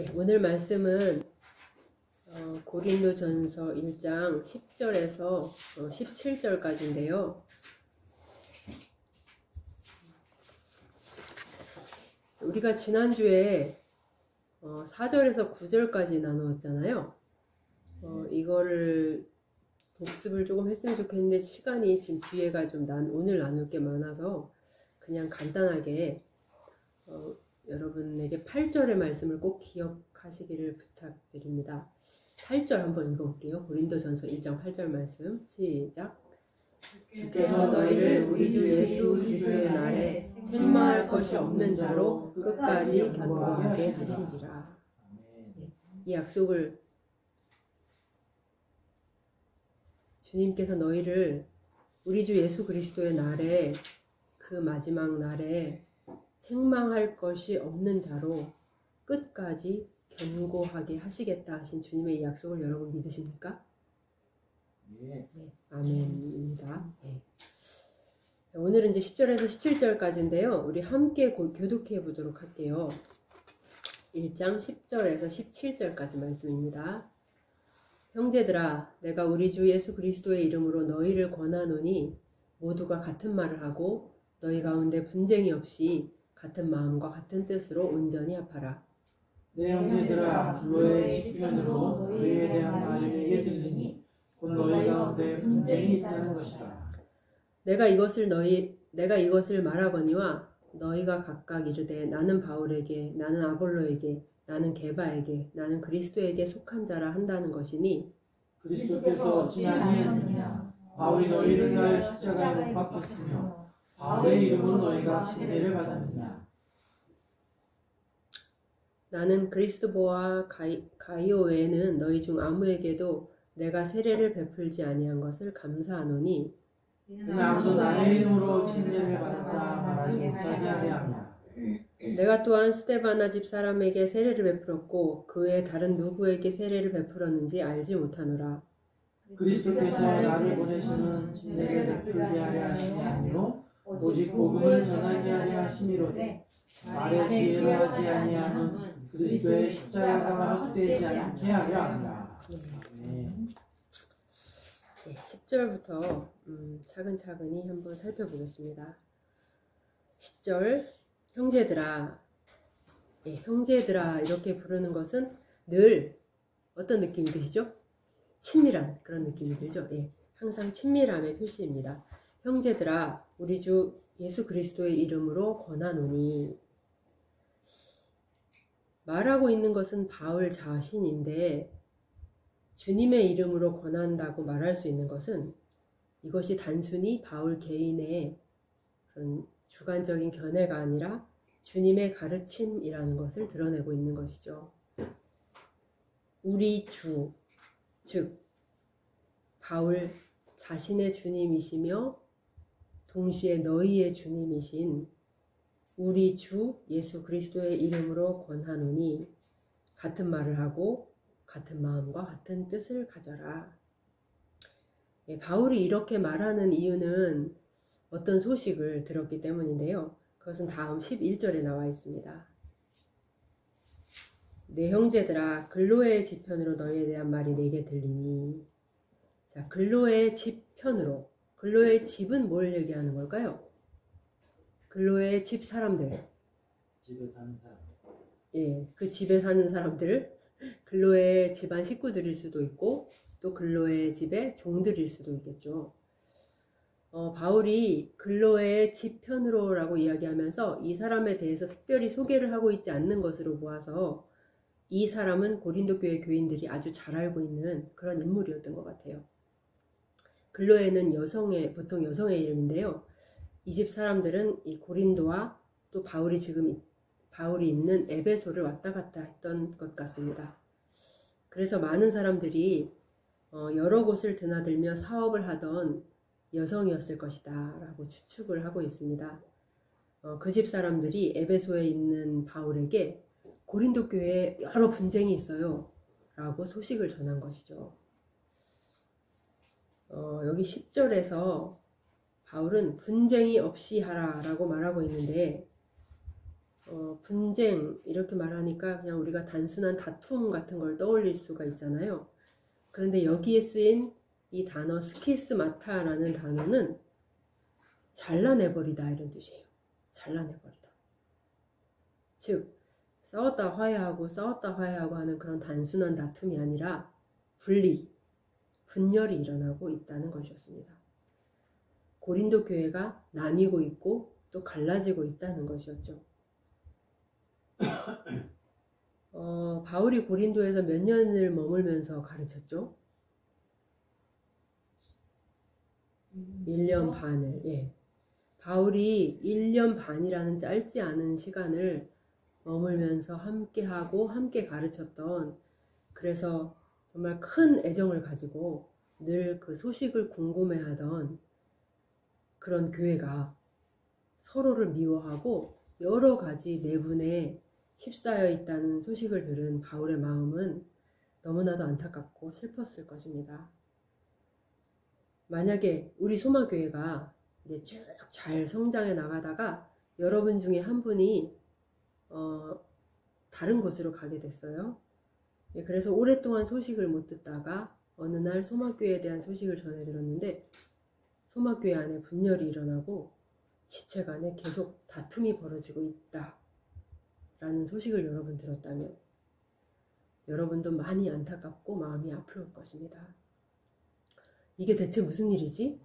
네, 오늘 말씀은 고린도전서 1장 10절에서 17절까지인데요. 우리가 지난주에 4절에서 9절까지 나누었잖아요. 이거를 복습을 조금 했으면 좋겠는데 시간이 지금 뒤에가 좀 오늘 나눌 게 많아서 그냥 간단하게 여러분에게 8절의 말씀을 꼭 기억하시기를 부탁드립니다. 8절 한번 읽어볼게요. 고린도전서 1장 8절 말씀 시작. 주께서 너희를 우리 주 예수 그리스도의 날에 책망할 것이 없는 자로 끝까지 견고하게 하시리라. 이 약속을 주님께서 너희를 우리 주 예수 그리스도의 날에 그 마지막 날에 책망할 것이 없는 자로 끝까지 견고하게 하시겠다 하신 주님의 이 약속을 여러분 믿으십니까? 네, 아멘입니다. 네. 오늘은 이제 10절에서 17절까지인데요. 우리 함께 교독해 보도록 할게요. 1장 10절에서 17절까지 말씀입니다. 형제들아, 내가 우리 주 예수 그리스도의 이름으로 너희를 권하노니 모두가 같은 말을 하고 너희 가운데 분쟁이 없이 같은 마음과 같은 뜻으로 온전히 합하라. 내 형제들아, 글로의 시편으로 너희에 대한 말이 내게 들리니 곧 너희 가운데 분쟁이 있다는 것이다. 내가 이것을 말하거니와 너희가 각각 이르되 나는 바울에게, 나는 아볼로에게, 나는 게바에게, 나는 그리스도에게 속한 자라 한다는 것이니 그리스도께서 어찌 아니하느냐? 바울이 너희를 위하여 십자가에 못 박혔으며 바울의 이름으로 너희가 세례를 받았느냐? 나는 그리스도와 가이오 외에는 너희 중 아무에게도 내가 세례를 베풀지 아니한 것을 감사하노니 아무도 나의 이름으로 침례를 받았다 말하지 못하게 하려 함이라. 내가 또한 스데바나 집 사람에게 세례를 베풀었고 그 외에 다른 누구에게 세례를 베풀었는지 알지 못하노라. 그리스도께서 나를 보내시는 침례를 베풀게 하려 하심이 아니요 오직 복음을 전하게 하려 하심이로되 말의 지혜로 하지 아니함은 그리스도의 십자가가 헛되지 않게 하려 합니다. 네, 10절부터 차근차근히 한번 살펴보겠습니다. 10절 형제들아, 형제들아 이렇게 부르는 것은 늘 어떤 느낌이 드시죠? 친밀한 그런 느낌이 들죠? 항상 친밀함의 표시입니다. 형제들아, 우리 주 예수 그리스도의 이름으로 권하노니. 말하고 있는 것은 바울 자신인데 주님의 이름으로 권한다고 말할 수 있는 것은 이것이 단순히 바울 개인의 그런 주관적인 견해가 아니라 주님의 가르침이라는 것을 드러내고 있는 것이죠. 우리 주, 즉 바울 자신의 주님이시며 동시에 너희의 주님이신 우리 주 예수 그리스도의 이름으로 권하노니 같은 말을 하고 같은 마음과 같은 뜻을 가져라. 바울이 이렇게 말하는 이유는 어떤 소식을 들었기 때문인데요. 그것은 다음 11절에 나와 있습니다. 내 형제들아, 글로의 지편으로 너희에 대한 말이 내게 들리니. 자, 글로의 지편으로. 글로의 집은 뭘 얘기하는 걸까요? 글로의 집 사람들. 집에 사는 사람. 그 집에 사는 사람들. 글로의 집안 식구들일 수도 있고 또 글로의 집의 종들일 수도 있겠죠. 바울이 글로의 지편으로라고 이야기하면서 이 사람에 대해서 특별히 소개를 하고 있지 않는 것으로 보아서 이 사람은 고린도 교회 교인들이 아주 잘 알고 있는 그런 인물이었던 것 같아요. 글로에는 보통 여성의 이름인데요. 이 집 사람들은 이 고린도와 또 바울이 있는 에베소를 왔다 갔다 했던 것 같습니다. 그래서 많은 사람들이 여러 곳을 드나들며 사업을 하던 여성이었을 것이다 라고 추측을 하고 있습니다. 그 집 사람들이 에베소에 있는 바울에게 고린도 교회에 여러 분쟁이 있어요 라고 소식을 전한 것이죠. 여기 10절에서 바울은 분쟁이 없이 하라 라고 말하고 있는데 분쟁 이렇게 말하니까 그냥 우리가 단순한 다툼 같은 걸 떠올릴 수가 있잖아요. 그런데 여기에 쓰인 이 단어 스키스마타라는 단어는 잘라내버리다 이런 뜻이에요. 잘라내버리다. 즉 싸웠다 화해하고 하는 그런 단순한 다툼이 아니라 분열이 일어나고 있다는 것이었습니다. 고린도 교회가 나뉘고 있고 또 갈라지고 있다는 것이었죠. 바울이 고린도에서 몇 년을 머물면서 가르쳤죠? 1년 반을. 예. 바울이 1년 반이라는 짧지 않은 시간을 머물면서 함께하고 함께 가르쳤던, 그래서 정말 큰 애정을 가지고 늘 그 소식을 궁금해하던 그런 교회가 서로를 미워하고 여러 가지 내분에 휩싸여 있다는 소식을 들은 바울의 마음은 너무나도 안타깝고 슬펐을 것입니다. 만약에 우리 소마교회가 이제 쭉 잘 성장해 나가다가 여러분 중에 한 분이 다른 곳으로 가게 됐어요. 예, 그래서 오랫동안 소식을 못 듣다가 어느 날 소마교회에 대한 소식을 전해 들었는데 소마교회 안에 분열이 일어나고 지체 간에 계속 다툼이 벌어지고 있다 라는 소식을 여러분 들었다면 여러분도 많이 안타깝고 마음이 아플 것입니다. 이게 대체 무슨 일이지?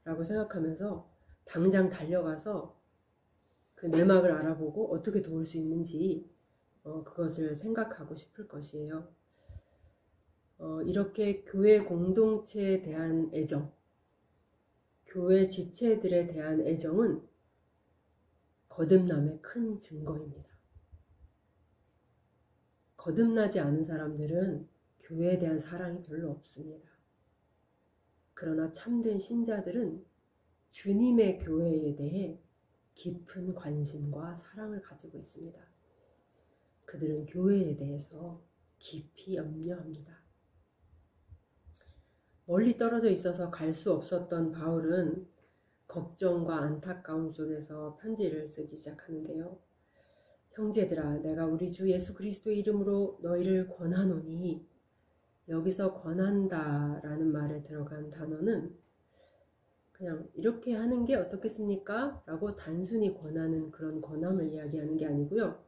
라고 생각하면서 당장 달려가서 그 내막을 알아보고 어떻게 도울 수 있는지 그것을 생각하고 싶을 것이에요. 이렇게 교회 공동체에 대한 애정, 교회 지체들에 대한 애정은 거듭남의 큰 증거입니다. 거듭나지 않은 사람들은 교회에 대한 사랑이 별로 없습니다. 그러나 참된 신자들은 주님의 교회에 대해 깊은 관심과 사랑을 가지고 있습니다. 그들은 교회에 대해서 깊이 염려합니다. 멀리 떨어져 있어서 갈 수 없었던 바울은 걱정과 안타까움 속에서 편지를 쓰기 시작하는데요. 형제들아, 내가 우리 주 예수 그리스도의 이름으로 너희를 권하노니, 여기서 권한다 라는 말에 들어간 단어는 그냥 이렇게 하는 게 어떻겠습니까? 라고 단순히 권하는 그런 권함을 이야기하는 게 아니고요.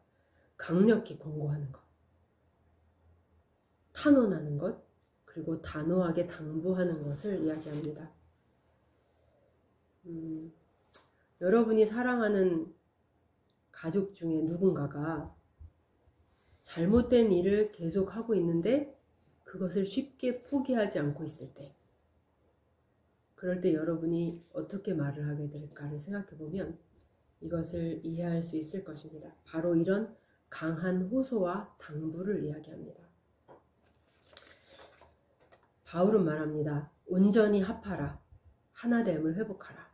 강력히 권고하는 것, 탄원하는 것, 그리고 단호하게 당부하는 것을 이야기합니다. 여러분이 사랑하는 가족 중에 누군가가 잘못된 일을 계속하고 있는데 그것을 쉽게 포기하지 않고 있을 때, 그럴 때 여러분이 어떻게 말을 하게 될까를 생각해 보면 이것을 이해할 수 있을 것입니다. 바로 이런 강한 호소와 당부를 이야기합니다. 바울은 말합니다. 온전히 합하라. 하나됨을 회복하라.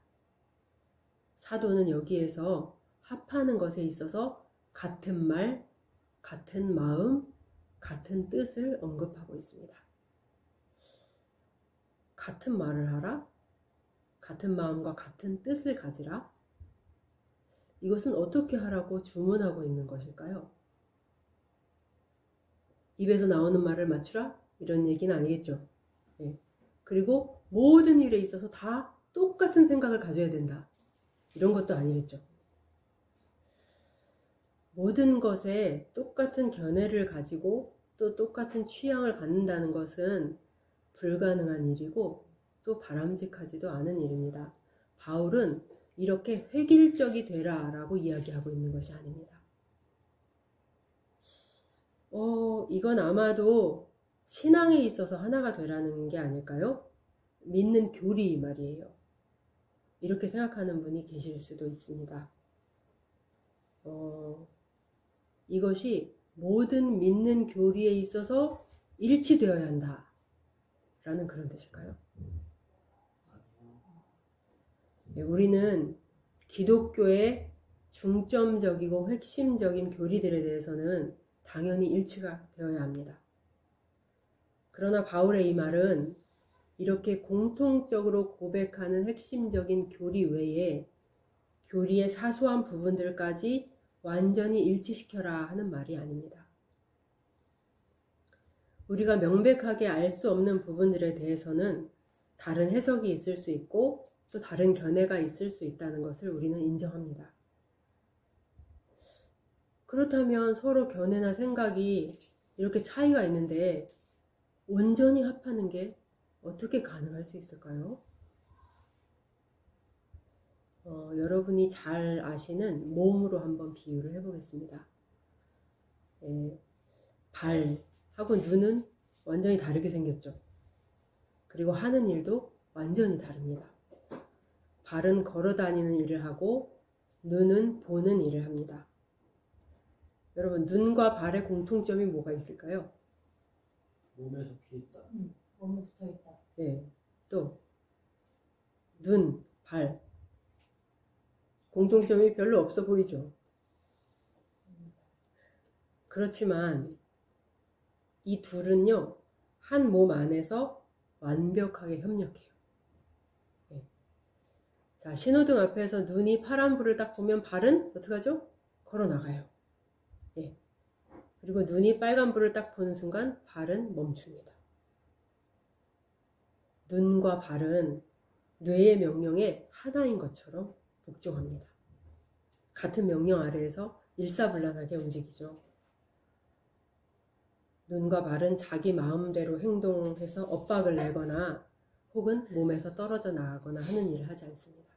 사도는 여기에서 합하는 것에 있어서 같은 말, 같은 마음, 같은 뜻을 언급하고 있습니다. 같은 말을 하라, 같은 마음과 같은 뜻을 가지라. 이것은 어떻게 하라고 주문하고 있는 것일까요? 입에서 나오는 말을 맞추라? 이런 얘기는 아니겠죠. 네. 그리고 모든 일에 있어서 다 똑같은 생각을 가져야 된다. 이런 것도 아니겠죠. 모든 것에 똑같은 견해를 가지고 또 똑같은 취향을 갖는다는 것은 불가능한 일이고 또 바람직하지도 않은 일입니다. 바울은 이렇게 획일적이 되라 라고 이야기하고 있는 것이 아닙니다. 이건 아마도 신앙에 있어서 하나가 되라는 게 아닐까요? 믿는 교리 말이에요. 이렇게 생각하는 분이 계실 수도 있습니다. 이것이 모든 믿는 교리에 있어서 일치되어야 한다 라는 그런 뜻일까요? 우리는 기독교의 중점적이고 핵심적인 교리들에 대해서는 당연히 일치가 되어야 합니다. 그러나 바울의 이 말은 이렇게 공통적으로 고백하는 핵심적인 교리 외에 교리의 사소한 부분들까지 완전히 일치시켜라 하는 말이 아닙니다. 우리가 명백하게 알 수 없는 부분들에 대해서는 다른 해석이 있을 수 있고 또 다른 견해가 있을 수 있다는 것을 우리는 인정합니다. 그렇다면 서로 견해나 생각이 이렇게 차이가 있는데 온전히 합하는 게 어떻게 가능할 수 있을까요? 여러분이 잘 아시는 몸으로 한번 비유를 해보겠습니다. 발하고 눈은 완전히 다르게 생겼죠. 그리고 하는 일도 완전히 다릅니다. 발은 걸어 다니는 일을 하고 눈은 보는 일을 합니다. 여러분, 눈과 발의 공통점이 뭐가 있을까요? 몸에 적혀 있다. 몸에 붙어 있다. 네, 또 눈, 발 공통점이 별로 없어 보이죠. 그렇지만 이 둘은요, 한 몸 안에서 완벽하게 협력해요. 네. 자, 신호등 앞에서 눈이 파란불을 딱 보면 발은 어떻게 하죠? 걸어 나가요. 예. 그리고 눈이 빨간불을 딱 보는 순간 발은 멈춥니다. 눈과 발은 뇌의 명령에 하나인 것처럼 복종합니다. 같은 명령 아래에서 일사불란하게 움직이죠. 눈과 발은 자기 마음대로 행동해서 엇박을 내거나 혹은 몸에서 떨어져 나가거나 하는 일을 하지 않습니다.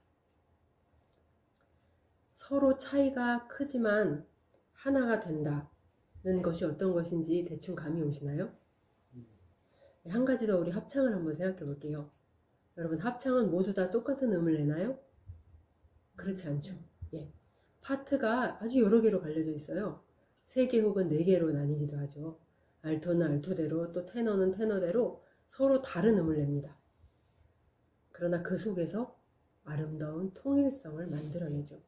서로 차이가 크지만 하나가 된다는 것이 어떤 것인지 대충 감이 오시나요? 한 가지 더 우리 합창을 한번 생각해 볼게요. 여러분, 합창은 모두 다 똑같은 음을 내나요? 그렇지 않죠. 예. 파트가 아주 여러 개로 갈려져 있어요. 3개 혹은 4개로 나뉘기도 하죠. 알토는 알토대로, 또 테너는 테너대로 서로 다른 음을 냅니다. 그러나 그 속에서 아름다운 통일성을 만들어내죠.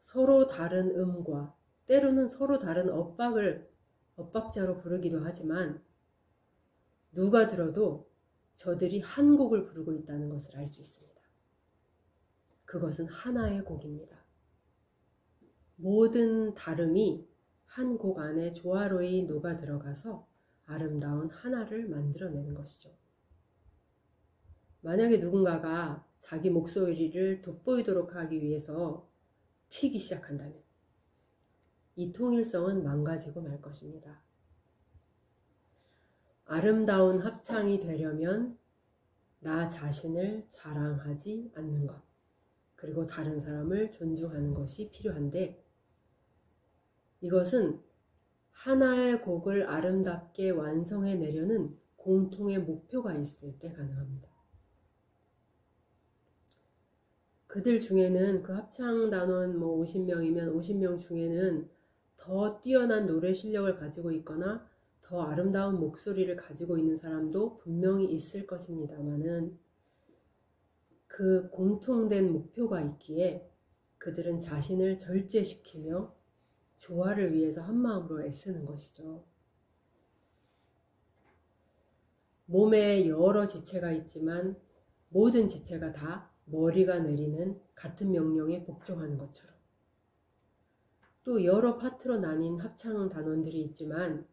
서로 다른 음과 때로는 서로 다른 엇박자로 부르기도 하지만 누가 들어도 저들이 한 곡을 부르고 있다는 것을 알 수 있습니다. 그것은 하나의 곡입니다. 모든 다름이 한 곡 안에 조화로이 녹아 들어가서 아름다운 하나를 만들어내는 것이죠. 만약에 누군가가 자기 목소리를 돋보이도록 하기 위해서 튀기 시작한다면 이 통일성은 망가지고 말 것입니다. 아름다운 합창이 되려면 나 자신을 자랑하지 않는 것, 그리고 다른 사람을 존중하는 것이 필요한데, 이것은 하나의 곡을 아름답게 완성해내려는 공통의 목표가 있을 때 가능합니다. 그들 중에는 그 합창단원 50명이면 50명 중에는 더 뛰어난 노래 실력을 가지고 있거나 더 아름다운 목소리를 가지고 있는 사람도 분명히 있을 것입니다만은 그 공통된 목표가 있기에 그들은 자신을 절제시키며 조화를 위해서 한마음으로 애쓰는 것이죠. 몸에 여러 지체가 있지만 모든 지체가 다 머리가 내리는 같은 명령에 복종하는 것처럼, 또 여러 파트로 나뉜 합창 단원들이 있지만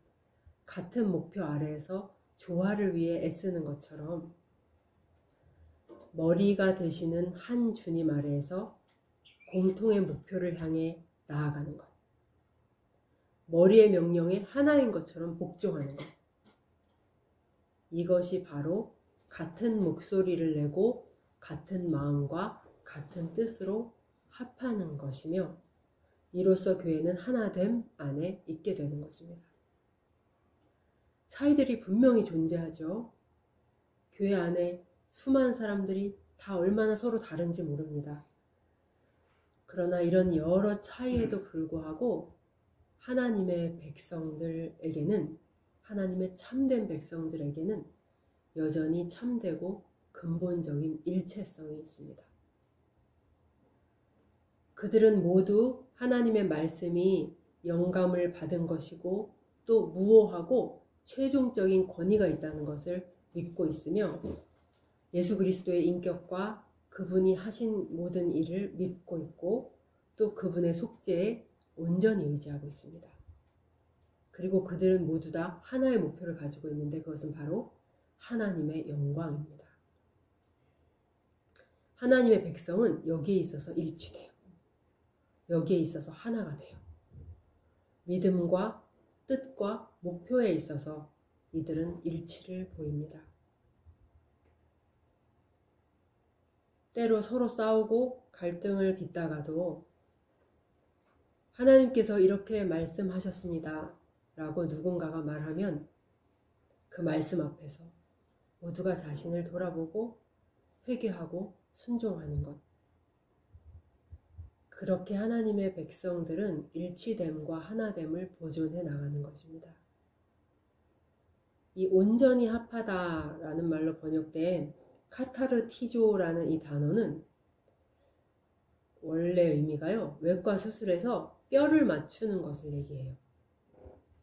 같은 목표 아래에서 조화를 위해 애쓰는 것처럼 머리가 되시는 한 주님 아래에서 공통의 목표를 향해 나아가는 것, 머리의 명령에 하나인 것처럼 복종하는 것, 이것이 바로 같은 목소리를 내고 같은 마음과 같은 뜻으로 합하는 것이며, 이로써 교회는 하나됨 안에 있게 되는 것입니다. 차이들이 분명히 존재하죠. 교회 안에 수많은 사람들이 다 얼마나 서로 다른지 모릅니다. 그러나 이런 여러 차이에도 불구하고 하나님의 백성들에게는, 하나님의 참된 백성들에게는 여전히 참되고 근본적인 일체성이 있습니다. 그들은 모두 하나님의 말씀이 영감을 받은 것이고 또 무오하고 최종적인 권위가 있다는 것을 믿고 있으며, 예수 그리스도의 인격과 그분이 하신 모든 일을 믿고 있고, 또 그분의 속죄에 온전히 의지하고 있습니다. 그리고 그들은 모두 다 하나의 목표를 가지고 있는데 그것은 바로 하나님의 영광입니다. 하나님의 백성은 여기에 있어서 일치돼요. 여기에 있어서 하나가 돼요. 믿음과 뜻과 목표에 있어서 이들은 일치를 보입니다. 때로 서로 싸우고 갈등을 빚다가도 하나님께서 이렇게 말씀하셨습니다 라고 누군가가 말하면 그 말씀 앞에서 모두가 자신을 돌아보고 회개하고 순종하는 것. 그렇게 하나님의 백성들은 일치됨과 하나됨을 보존해 나가는 것입니다. 이 온전히 합하다라는 말로 번역된 카타르티조라는 이 단어는 원래 의미가요, 외과 수술에서 뼈를 맞추는 것을 얘기해요.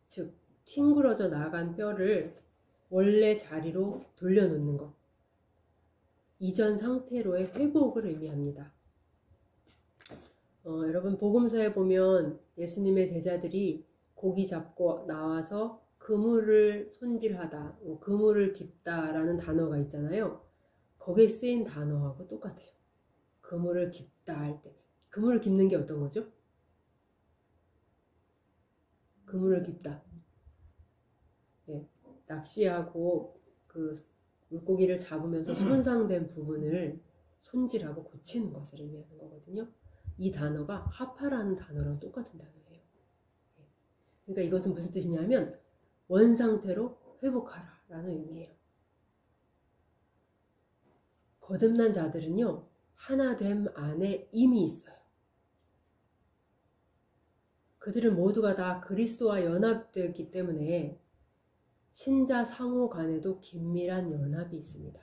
즉, 튕그러져 나간 뼈를 원래 자리로 돌려놓는 것. 이전 상태로의 회복을 의미합니다. 여러분 복음서에 보면 예수님의 제자들이 고기 잡고 나와서 그물을 손질하다, 그물을 깁다라는 단어가 있잖아요. 거기에 쓰인 단어하고 똑같아요. 그물을 깁다 할 때. 그물을 깁는 게 어떤 거죠? 그물을 깁다. 예, 낚시하고 그 물고기를 잡으면서 손상된 부분을 손질하고 고치는 것을 의미하는 거거든요. 이 단어가 하파라는 단어랑 똑같은 단어예요. 그러니까 이것은 무슨 뜻이냐면 원상태로 회복하라 라는 의미예요. 거듭난 자들은요, 하나됨 안에 이미 있어요. 그들은 모두가 다 그리스도와 연합되었기 때문에 신자 상호 간에도 긴밀한 연합이 있습니다.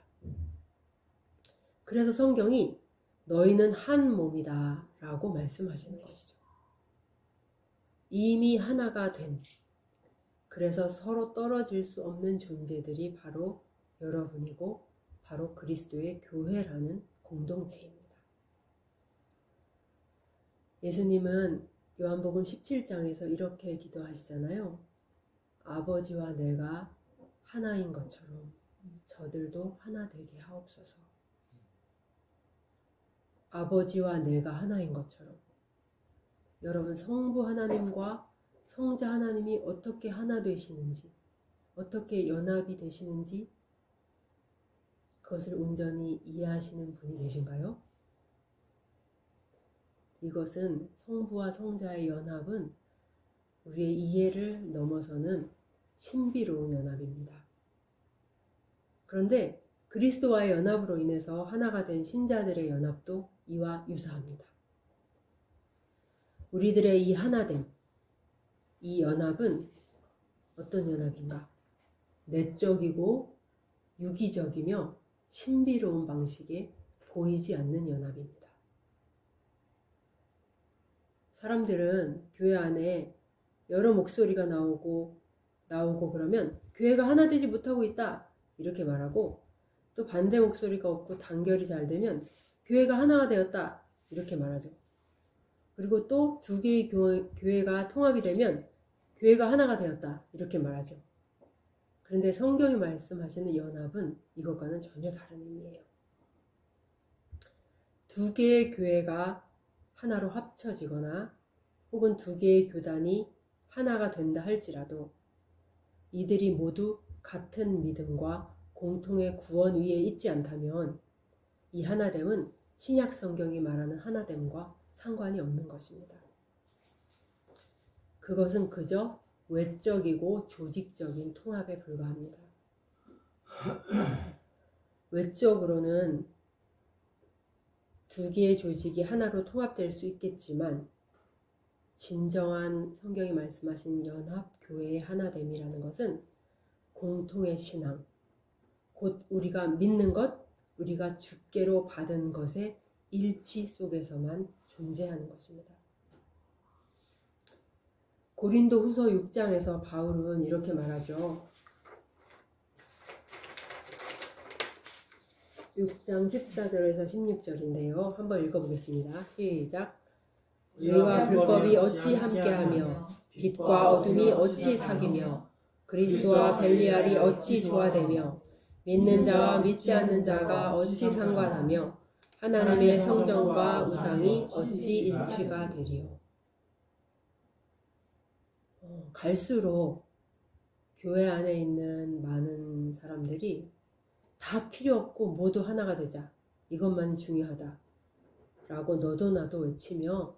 그래서 성경이 너희는 한 몸이다 라고 말씀하시는 것이죠. 이미 하나가 된, 그래서 서로 떨어질 수 없는 존재들이 바로 여러분이고 바로 그리스도의 교회라는 공동체입니다. 예수님은 요한복음 17장에서 이렇게 기도하시잖아요. 아버지와 내가 하나인 것처럼 저들도 하나 되게 하옵소서. 아버지와 내가 하나인 것처럼. 여러분, 성부 하나님과 성자 하나님이 어떻게 하나 되시는지, 어떻게 연합이 되시는지 그것을 온전히 이해하시는 분이 계신가요? 이것은 성부와 성자의 연합은 우리의 이해를 넘어서는 신비로운 연합입니다. 그런데 그리스도와의 연합으로 인해서 하나가 된 신자들의 연합도 이와 유사합니다. 우리들의 이 하나됨, 이 연합은 어떤 연합인가? 내적이고 유기적이며 신비로운 방식에 보이지 않는 연합입니다. 사람들은 교회 안에 여러 목소리가 나오고 그러면 교회가 하나 되지 못하고 있다 이렇게 말하고, 또 반대 목소리가 없고 단결이 잘 되면 교회가 하나가 되었다 이렇게 말하죠. 그리고 또 두 개의 교회가 통합이 되면 교회가 하나가 되었다 이렇게 말하죠. 그런데 성경이 말씀하시는 연합은 이것과는 전혀 다른 의미예요. 두 개의 교회가 하나로 합쳐지거나 혹은 두 개의 교단이 하나가 된다 할지라도 이들이 모두 같은 믿음과 공통의 구원 위에 있지 않다면 이 하나됨은 신약 성경이 말하는 하나됨과 상관이 없는 것입니다. 그것은 그저 외적이고 조직적인 통합에 불과합니다. 외적으로는 두 개의 조직이 하나로 통합될 수 있겠지만 진정한 성경이 말씀하신 연합교회의 하나됨이라는 것은 공통의 신앙, 곧 우리가 믿는 것, 우리가 주께로 받은 것의 일치 속에서만 존재하는 것입니다. 고린도 후서 6장에서 바울은 이렇게 말하죠. 6장 14절에서 16절인데요. 한번 읽어보겠습니다. 시작. 의와 불법이 어찌 함께하며 빛과 어둠이 어찌 사귀며 그리스도와 벨리알이 어찌 조화되며 믿는 자와 믿지 않는 자가 어찌 상관하며 하나님의 성전과 우상이 어찌 일치가 되리요. 갈수록 교회 안에 있는 많은 사람들이 다 필요 없고 모두 하나가 되자, 이것만이 중요하다 라고 너도 나도 외치며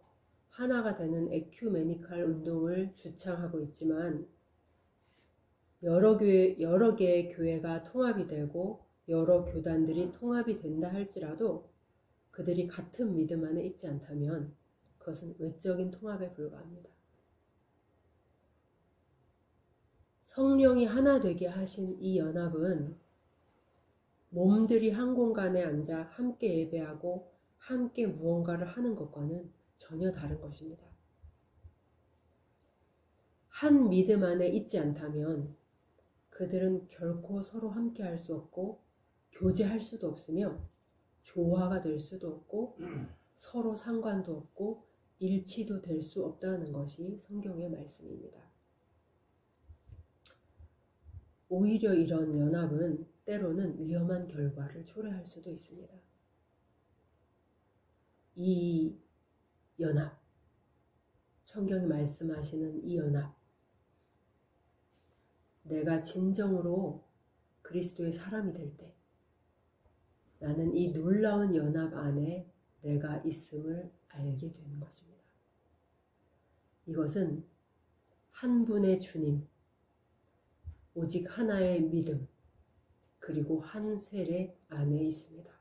하나가 되는 에큐메니칼 운동을 주창하고 있지만, 여러 개의 교회가 통합이 되고 여러 교단들이 통합이 된다 할지라도 그들이 같은 믿음 안에 있지 않다면 그것은 외적인 통합에 불과합니다. 성령이 하나 되게 하신 이 연합은 몸들이 한 공간에 앉아 함께 예배하고 함께 무언가를 하는 것과는 전혀 다른 것입니다. 한 믿음 안에 있지 않다면 그들은 결코 서로 함께 할 수 없고 교제할 수도 없으며 조화가 될 수도 없고 서로 상관도 없고 일치도 될 수 없다는 것이 성경의 말씀입니다. 오히려 이런 연합은 때로는 위험한 결과를 초래할 수도 있습니다. 이 연합, 성경이 말씀하시는 이 연합, 내가 진정으로 그리스도의 사람이 될 때 나는 이 놀라운 연합 안에 내가 있음을 알게 되는 것입니다. 이것은 한 분의 주님, 오직 하나의 믿음, 그리고 한 세례 안에 있습니다.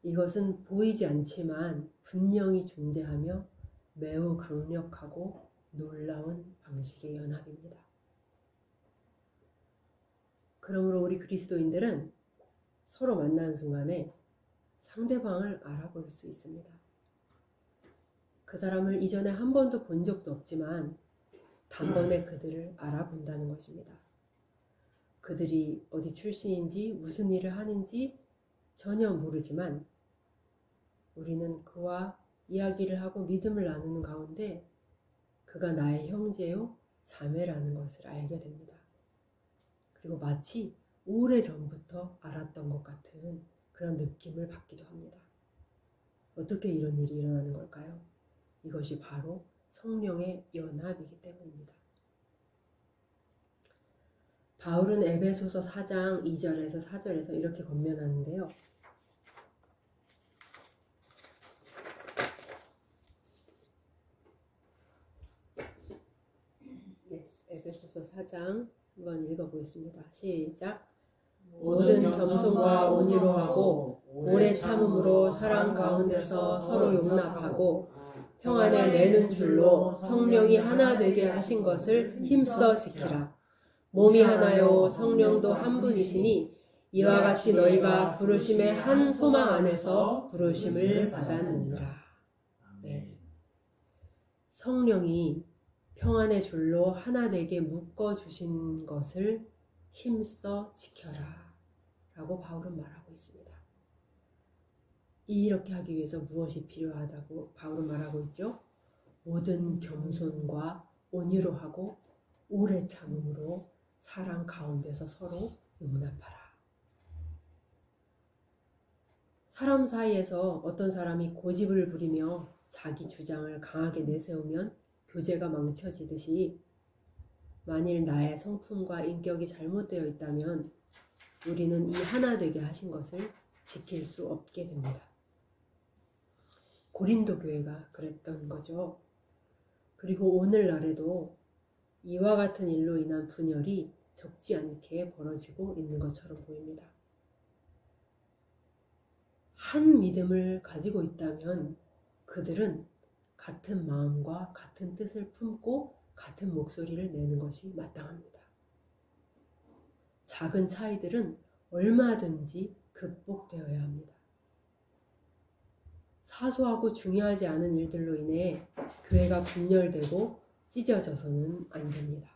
이것은 보이지 않지만 분명히 존재하며 매우 강력하고 놀라운 방식의 연합입니다. 그러므로 우리 그리스도인들은 서로 만나는 순간에 상대방을 알아볼 수 있습니다. 그 사람을 이전에 한 번도 본 적도 없지만 단번에 그들을 알아본다는 것입니다. 그들이 어디 출신인지 무슨 일을 하는지 전혀 모르지만 우리는 그와 이야기를 하고 믿음을 나누는 가운데 그가 나의 형제요 자매라는 것을 알게 됩니다. 그리고 마치 오래전부터 알았던 것 같은 그런 느낌을 받기도 합니다. 어떻게 이런 일이 일어나는 걸까요? 이것이 바로 성령의 연합이기 때문입니다. 바울은 에베소서 4장 2절에서 4절에서 이렇게 권면하는데요. 에베소서 4장 한번 읽어보겠습니다. 시작. 모든 겸손과 온유로 하고 오래 참음으로 사랑 가운데서 서로 용납하고 평안에 매는 줄로 성령이 하나 되게 하신 것을 힘써 지키라. 몸이 하나요 성령도 한 분이시니 이와 같이 너희가 부르심의 한 소망 안에서 부르심을 받았느니라. 네. 성령이 평안의 줄로 하나 되게 묶어주신 것을 힘써 지켜라 라고 바울은 말하고 있습니다. 이렇게 하기 위해서 무엇이 필요하다고 바울은 말하고 있죠? 모든 겸손과 온유로 하고 오래 참음으로 사랑 가운데서 서로 용납하라. 사람 사이에서 어떤 사람이 고집을 부리며 자기 주장을 강하게 내세우면 교제가 망쳐지듯이 만일 나의 성품과 인격이 잘못되어 있다면 우리는 이 하나 되게 하신 것을 지킬 수 없게 됩니다. 고린도 교회가 그랬던 거죠. 그리고 오늘날에도 이와 같은 일로 인한 분열이 적지 않게 벌어지고 있는 것처럼 보입니다. 한 믿음을 가지고 있다면 그들은 같은 마음과 같은 뜻을 품고 같은 목소리를 내는 것이 마땅합니다. 작은 차이들은 얼마든지 극복되어야 합니다. 사소하고 중요하지 않은 일들로 인해 교회가 분열되고 찢어져서는 안 됩니다.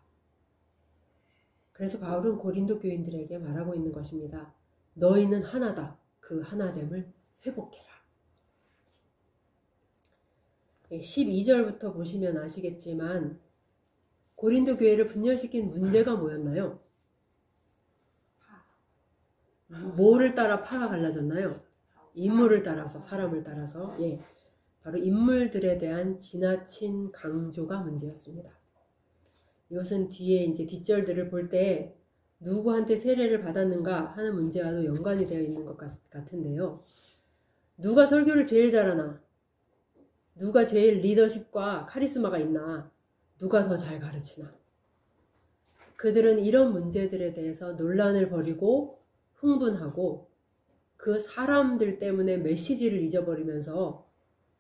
그래서 바울은 고린도 교인들에게 말하고 있는 것입니다. 너희는 하나다. 그 하나됨을 회복해라. 12절부터 보시면 아시겠지만 고린도 교회를 분열시킨 문제가 뭐였나요? 뭐를 따라 파가 갈라졌나요? 인물을 따라서, 사람을 따라서. 바로 인물들에 대한 지나친 강조가 문제였습니다. 이것은 뒤에 이제 뒷절들을 볼 때 누구한테 세례를 받았는가 하는 문제와도 연관이 되어 있는 것 같은데요. 누가 설교를 제일 잘하나? 누가 제일 리더십과 카리스마가 있나? 누가 더 잘 가르치나? 그들은 이런 문제들에 대해서 논란을 벌이고 흥분하고 그 사람들 때문에 메시지를 잊어버리면서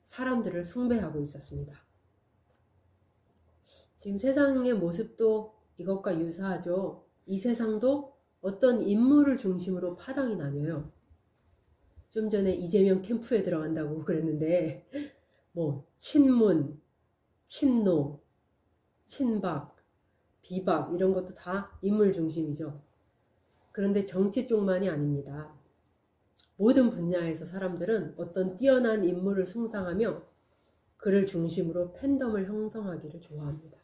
사람들을 숭배하고 있었습니다. 지금 세상의 모습도 이것과 유사하죠. 이 세상도 어떤 인물을 중심으로 파당이 나뉘어요. 좀 전에 이재명 캠프에 들어간다고 그랬는데 친문, 친노, 친박, 비박 이런 것도 다 인물 중심이죠. 그런데 정치 쪽만이 아닙니다. 모든 분야에서 사람들은 어떤 뛰어난 인물을 숭상하며 그를 중심으로 팬덤을 형성하기를 좋아합니다.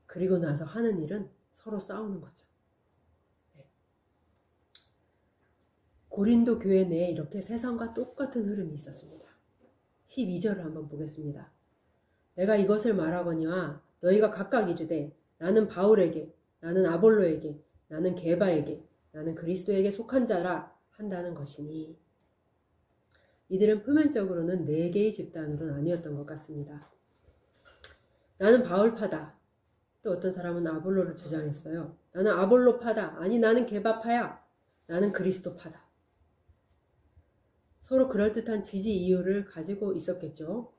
그리고 나서 하는 일은 서로 싸우는 거죠. 고린도 교회 내에 이렇게 세상과 똑같은 흐름이 있었습니다. 12절을 한번 보겠습니다. 내가 이것을 말하거니와 너희가 각각 이르되 나는 바울에게, 나는 아볼로에게, 나는 게바에게, 나는 그리스도에게 속한 자라 한다는 것이니. 이들은 표면적으로는 4개의 집단으로 나뉘었던 것 같습니다. 나는 바울파다. 또 어떤 사람은 아볼로를 주장했어요. 나는 아볼로파다. 아니 나는 게바파야. 나는 그리스도파다. 서로 그럴듯한 지지 이유를 가지고 있었겠죠.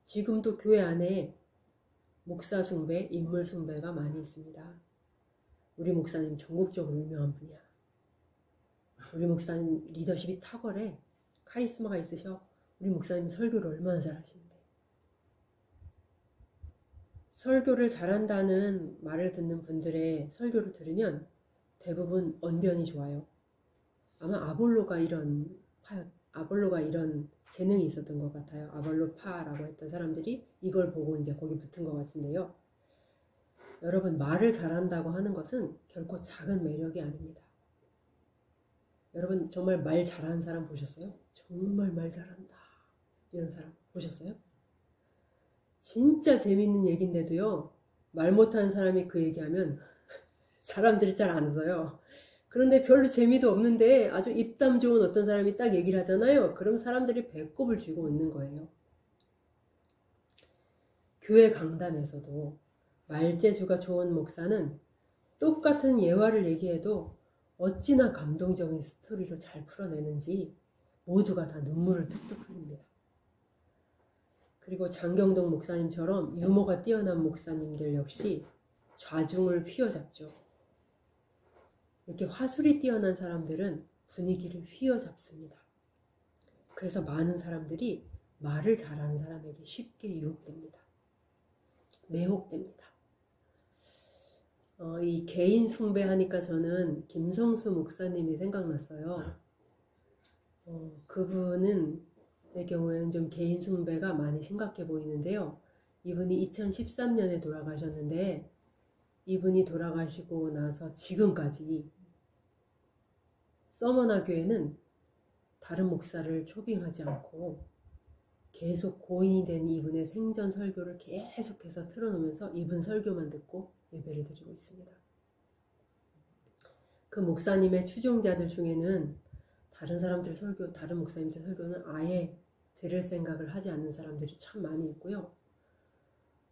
지금도 교회 안에 목사 숭배, 인물 숭배가 많이 있습니다. 우리 목사님 전국적으로 유명한 분이야. 우리 목사님 리더십이 탁월해. 카리스마가 있으셔. 우리 목사님 설교를 얼마나 잘하시는데. 설교를 잘한다는 말을 듣는 분들의 설교를 들으면 대부분 언변이 좋아요. 아마 아볼로가 이런 재능이 있었던 것 같아요. 아볼로파라고 했던 사람들이 이걸 보고 이제 거기 붙은 것 같은데요. 여러분, 말을 잘한다고 하는 것은 결코 작은 매력이 아닙니다. 여러분 정말 말 잘하는 사람 보셨어요? 정말 말 잘한다 이런 사람 보셨어요? 진짜 재밌는 얘기인데도요, 말 못하는 사람이 그 얘기하면 사람들이 잘 안 웃어요. 그런데 별로 재미도 없는데 아주 입담 좋은 어떤 사람이 딱 얘기를 하잖아요. 그럼 사람들이 배꼽을 쥐고 웃는 거예요. 교회 강단에서도 말재주가 좋은 목사는 똑같은 예화를 얘기해도 어찌나 감동적인 스토리로 잘 풀어내는지 모두가 다 눈물을 뚝뚝 흘립니다. 그리고 장경동 목사님처럼 유머가 뛰어난 목사님들 역시 좌중을 휘어잡죠. 이렇게 화술이 뛰어난 사람들은 분위기를 휘어잡습니다. 그래서 많은 사람들이 말을 잘하는 사람에게 쉽게 유혹됩니다. 매혹됩니다. 이 개인 숭배하니까 저는 김성수 목사님이 생각났어요. 그분은 내 경우에는 좀 개인 숭배가 많이 심각해 보이는데요. 이분이 2013년에 돌아가셨는데 이분이 돌아가시고 나서 지금까지 서머나 교회는 다른 목사를 초빙하지 않고 계속 고인이 된 이분의 생전 설교를 계속해서 틀어놓으면서 이분 설교만 듣고 예배를 드리고 있습니다. 그 목사님의 추종자들 중에는 다른 사람들 설교, 다른 목사님들 설교는 아예 들을 생각을 하지 않는 사람들이 참 많이 있고요.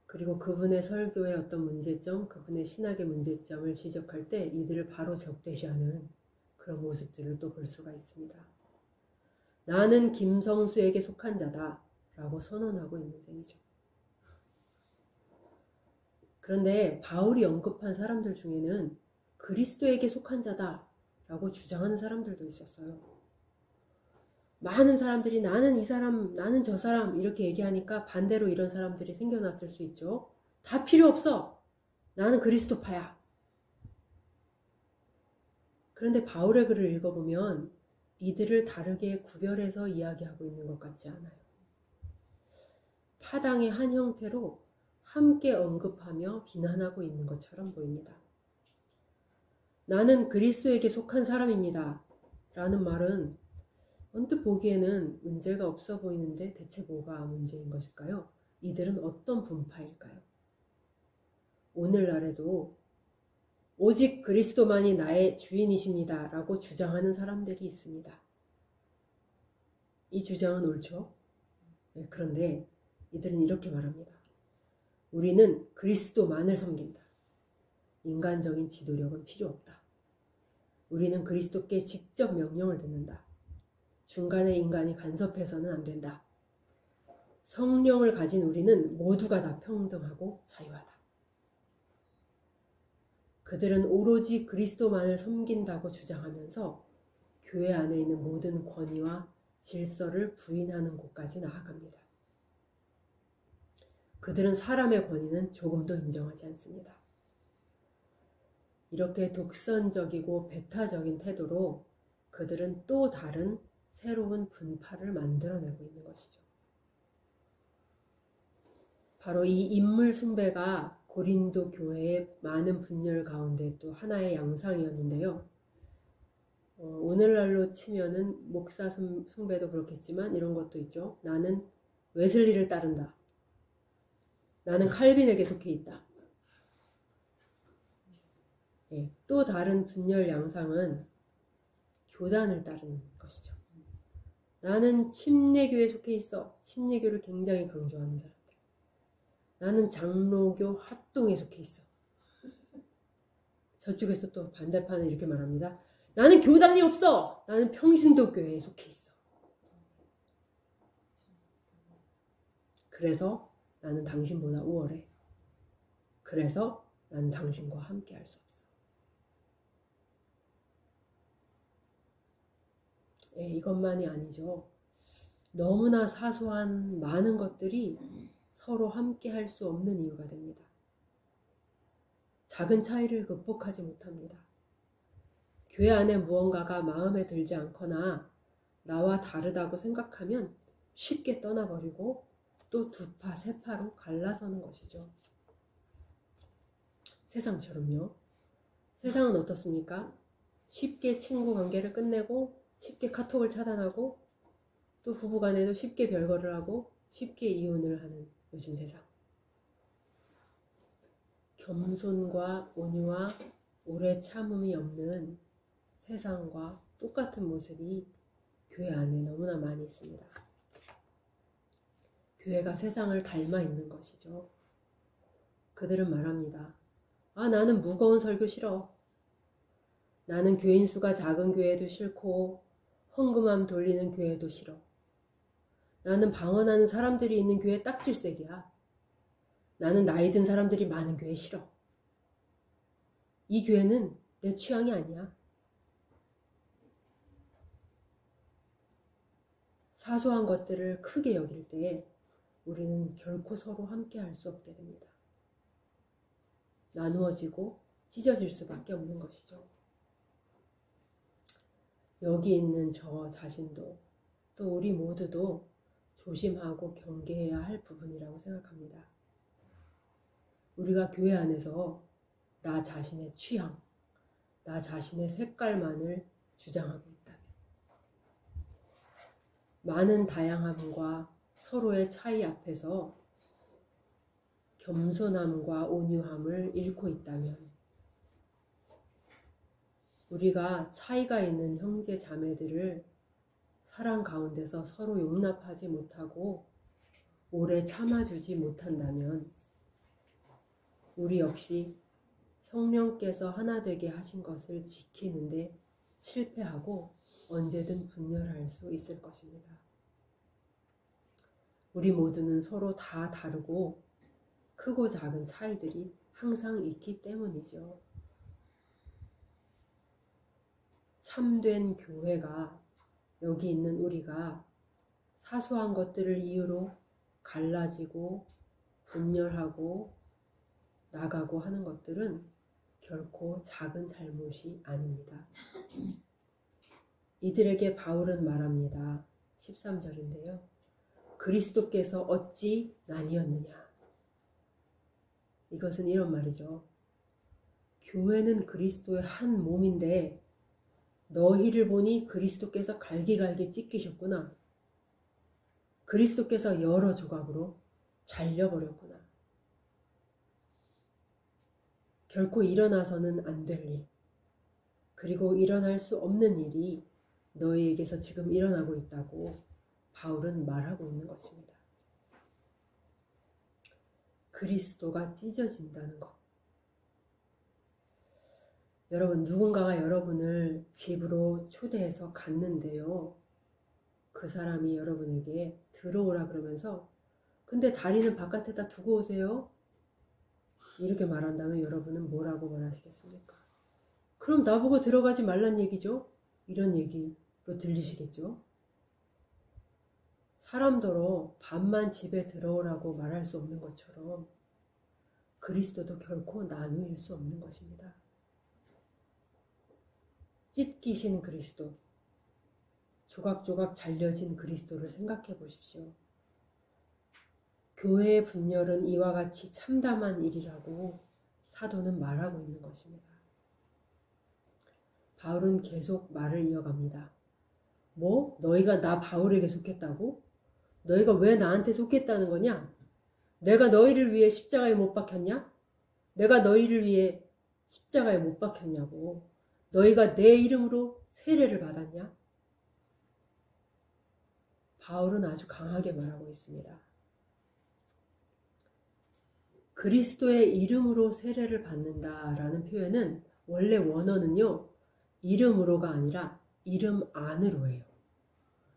그리고 그분의 설교의 어떤 문제점, 그분의 신학의 문제점을 지적할 때 이들을 바로 적대시하는 그런 모습들을 또 볼 수가 있습니다. 나는 김성수에게 속한 자다 라고 선언하고 있는 셈이죠. 그런데 바울이 언급한 사람들 중에는 그리스도에게 속한 자다 라고 주장하는 사람들도 있었어요. 많은 사람들이 나는 이 사람, 나는 저 사람 이렇게 얘기하니까 반대로 이런 사람들이 생겨났을 수 있죠. 다 필요 없어. 나는 그리스도파야. 그런데 바울의 글을 읽어보면 이들을 다르게 구별해서 이야기하고 있는 것 같지 않아요. 타당의 한 형태로 함께 언급하며 비난하고 있는 것처럼 보입니다. 나는 그리스도에게 속한 사람입니다. 라는 말은 언뜻 보기에는 문제가 없어 보이는데 대체 뭐가 문제인 것일까요? 이들은 어떤 분파일까요? 오늘날에도 오직 그리스도만이 나의 주인이십니다. 라고 주장하는 사람들이 있습니다. 이 주장은 옳죠? 네, 그런데 이들은 이렇게 말합니다. 우리는 그리스도만을 섬긴다. 인간적인 지도력은 필요 없다. 우리는 그리스도께 직접 명령을 듣는다. 중간에 인간이 간섭해서는 안 된다. 성령을 가진 우리는 모두가 다 평등하고 자유하다. 그들은 오로지 그리스도만을 섬긴다고 주장하면서 교회 안에 있는 모든 권위와 질서를 부인하는 곳까지 나아갑니다. 그들은 사람의 권위는 조금도 인정하지 않습니다. 이렇게 독선적이고 배타적인 태도로 그들은 또 다른 새로운 분파를 만들어내고 있는 것이죠. 바로 이 인물 숭배가 고린도 교회의 많은 분열 가운데 또 하나의 양상이었는데요. 오늘날로 치면은 목사 숭배도 그렇겠지만 이런 것도 있죠. 나는 웨슬리를 따른다. 나는 칼빈에게 속해 있다. 예, 또 다른 분열 양상은 교단을 따르는 것이죠. 나는 침례교에 속해 있어. 침례교를 굉장히 강조하는 사람들. 나는 장로교 합동에 속해 있어. 저쪽에서 또 반대판은 이렇게 말합니다. 나는 교단이 없어. 나는 평신도교회에 속해 있어. 그래서 나는 당신보다 우월해. 그래서 나는 당신과 함께 할 수 없어. 예, 이것만이 아니죠. 너무나 사소한 많은 것들이 서로 함께 할 수 없는 이유가 됩니다. 작은 차이를 극복하지 못합니다. 교회 안에 무언가가 마음에 들지 않거나 나와 다르다고 생각하면 쉽게 떠나버리고 또 두 파, 세 파로 갈라서는 것이죠. 세상처럼요. 세상은 어떻습니까? 쉽게 친구 관계를 끝내고 쉽게 카톡을 차단하고 또 부부간에도 쉽게 별거를 하고 쉽게 이혼을 하는 요즘 세상. 겸손과 온유와 오래 참음이 없는 세상과 똑같은 모습이 교회 안에 너무나 많이 있습니다. 교회가 세상을 닮아 있는 것이죠. 그들은 말합니다. 아, 나는 무거운 설교 싫어. 나는 교인 수가 작은 교회도 싫고 헌금함 돌리는 교회도 싫어. 나는 방언하는 사람들이 있는 교회 딱질색이야. 나는 나이 든 사람들이 많은 교회 싫어. 이 교회는 내 취향이 아니야. 사소한 것들을 크게 여길 때 우리는 결코 서로 함께 할 수 없게 됩니다. 나누어지고 찢어질 수밖에 없는 것이죠. 여기 있는 저 자신도 또 우리 모두도 조심하고 경계해야 할 부분이라고 생각합니다. 우리가 교회 안에서 나 자신의 취향, 나 자신의 색깔만을 주장하고 있다면 많은 다양함과 서로의 차이 앞에서 겸손함과 온유함을 잃고 있다면 우리가 차이가 있는 형제 자매들을 사랑 가운데서 서로 용납하지 못하고 오래 참아주지 못한다면 우리 역시 성령께서 하나 되게 하신 것을 지키는데 실패하고 언제든 분열할 수 있을 것입니다. 우리 모두는 서로 다 다르고 크고 작은 차이들이 항상 있기 때문이죠. 참된 교회가 여기 있는 우리가 사소한 것들을 이유로 갈라지고 분열하고 나가고 하는 것들은 결코 작은 잘못이 아닙니다. 이들에게 바울은 말합니다. 13절인데요. 그리스도께서 어찌 나뉘었느냐. 이것은 이런 말이죠. 교회는 그리스도의 한 몸인데 너희를 보니 그리스도께서 갈기갈기 찢기셨구나. 그리스도께서 여러 조각으로 잘려버렸구나. 결코 일어나서는 안 될 일, 그리고 일어날 수 없는 일이 너희에게서 지금 일어나고 있다고 바울은 말하고 있는 것입니다. 그리스도가 찢어진다는 것. 여러분, 누군가가 여러분을 집으로 초대해서 갔는데요. 그 사람이 여러분에게 들어오라 그러면서 근데 다리는 바깥에다 두고 오세요. 이렇게 말한다면 여러분은 뭐라고 말하시겠습니까? 그럼 나보고 들어가지 말란 얘기죠? 이런 얘기로 들리시겠죠? 사람더러 밤만 집에 들어오라고 말할 수 없는 것처럼 그리스도도 결코 나누일 수 없는 것입니다. 찢기신 그리스도, 조각조각 잘려진 그리스도를 생각해 보십시오. 교회의 분열은 이와 같이 참담한 일이라고 사도는 말하고 있는 것입니다. 바울은 계속 말을 이어갑니다. 뭐? 너희가 나 바울에게 속했다고? 너희가 왜 나한테 속했다는 거냐? 내가 너희를 위해 십자가에 못 박혔냐? 내가 너희를 위해 십자가에 못 박혔냐고. 너희가 내 이름으로 세례를 받았냐? 바울은 아주 강하게 말하고 있습니다. 그리스도의 이름으로 세례를 받는다라는 표현은 원래 원어는요, 이름으로가 아니라 이름 안으로예요.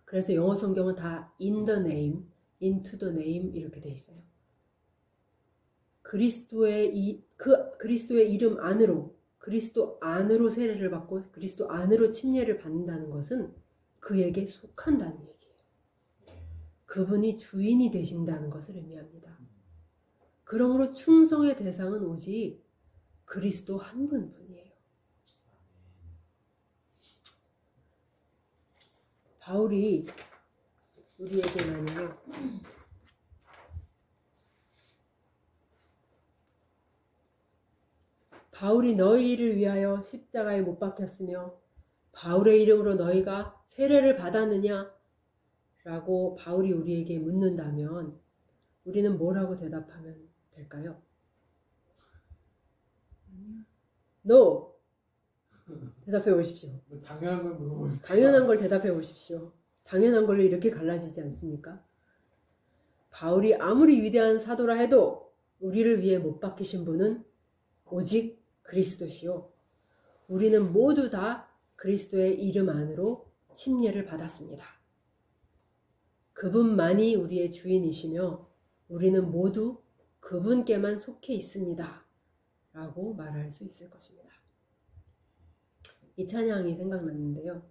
그래서 영어 성경은 다 in the name, into the name 이렇게 돼 있어요. 그리스도의 이름 안으로, 그리스도 안으로 세례를 받고 그리스도 안으로 침례를 받는다는 것은 그에게 속한다는 얘기예요. 그분이 주인이 되신다는 것을 의미합니다. 그러므로 충성의 대상은 오직 그리스도 한 분뿐이에요. 바울이 우리에게는요, 바울이 너희를 위하여 십자가에 못 박혔으며 바울의 이름으로 너희가 세례를 받았느냐? 라고 바울이 우리에게 묻는다면 우리는 뭐라고 대답하면 될까요? No! 대답해 보십시오. 당연한 걸 물어보니까. 당연한 걸 대답해 보십시오. 당연한 걸로 이렇게 갈라지지 않습니까? 바울이 아무리 위대한 사도라 해도 우리를 위해 못 박히신 분은 오직 그리스도시요. 우리는 모두 다 그리스도의 이름 안으로 침례를 받았습니다. 그분만이 우리의 주인이시며 우리는 모두 그분께만 속해 있습니다. 라고 말할 수 있을 것입니다. 이 찬양이 생각났는데요.